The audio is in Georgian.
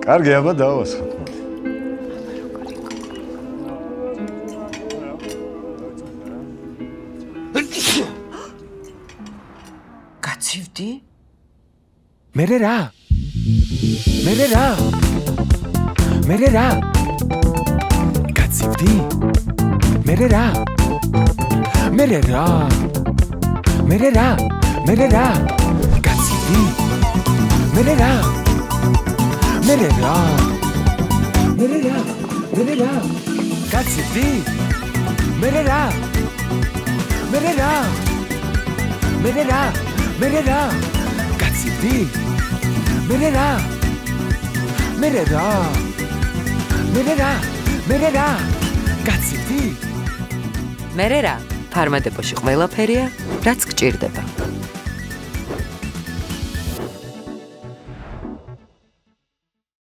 კარგი, აბა დავასხოთ. გაცივდი? მერე რა? გაცივდი? მერე რა? გაცივდი? მერე რა? გაცივდი? მერე რა? გაცივდი? მერე რა? ფარმადებში ყველაფერია, რაც გჭირდება.